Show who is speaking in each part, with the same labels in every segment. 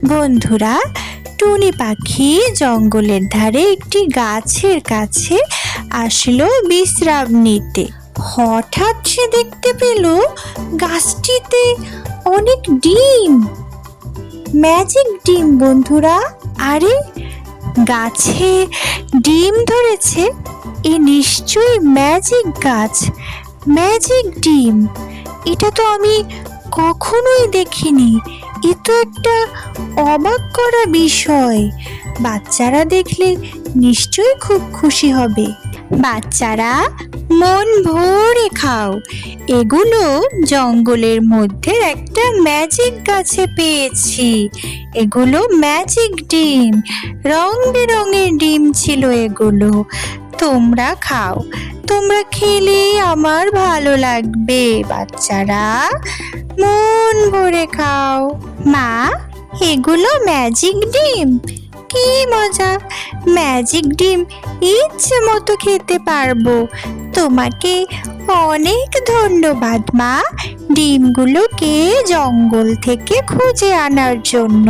Speaker 1: বন্ধুরা, টুনি পাখি জঙ্গলের ধারে একটি গাছের কাছে আসলো বিশ্রাম নিতে। হঠাৎ সে দেখতে পেল গাছটিতে অনেক ডিম, ম্যাজিক ডিম। বন্ধুরা, আরে গাছে ডিম ধরেছে, এ নিশ্চয়ই ম্যাজিক গাছ, ম্যাজিক ডিম। এটা তো আমি কখনোই দেখিনি। এ তো একটা অবাক করা বিষয়। বাচ্চারা দেখলে নিশ্চয়ই খুব খুশি হবে। বাচ্চারা, মন ভরে খাও, এগুলো জঙ্গলের মধ্যে একটা ম্যাজিক গাছে পেয়েছি। এগুলো ম্যাজিক ডিম, রং বেরঙের ডিম ছিল এগুলো। তোমরা খাও, তোমরা খেলেই আমার ভালো লাগবে। বাচ্চারা, মন ভরে খাও। মা, এগুলো ম্যাজিক ডিম, কি মজা! ম্যাজিক ডিম ইচ্ছে মতো খেতে পারবো। তোমাকে অনেক ধন্যবাদ মা, ডিমগুলোকে জঙ্গল থেকে খুঁজে আনার জন্য।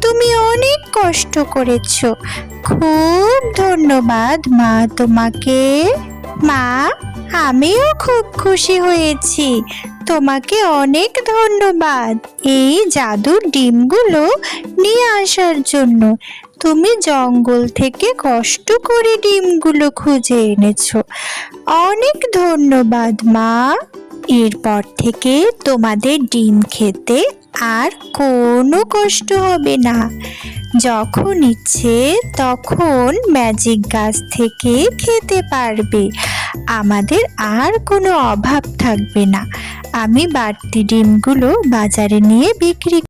Speaker 1: তুমি অনেক কষ্ট করেছো। খুব ধন্যবাদ মা তোমাকে। মা, আমিও খুব খুশি হয়েছি। তোমাকে অনেক ধন্যবাদ এই জাদুর ডিমগুলো নিয়ে আসার জন্য। তুমি জঙ্গল থেকে কষ্ট করে ডিমগুলো খুঁজে এনেছো। অনেক ধন্যবাদ মা। এরপর থেকে তোমাদের ডিম খেতে আর কোনো কষ্ট হবে না। যখন ইচ্ছে তখন ম্যাজিক গাছ থেকে খেতে পারবে। আমাদের আর কোনো অভাব থাকবে না। আমি বাড়তি ডিমগুলো বাজারে নিয়ে বিক্রি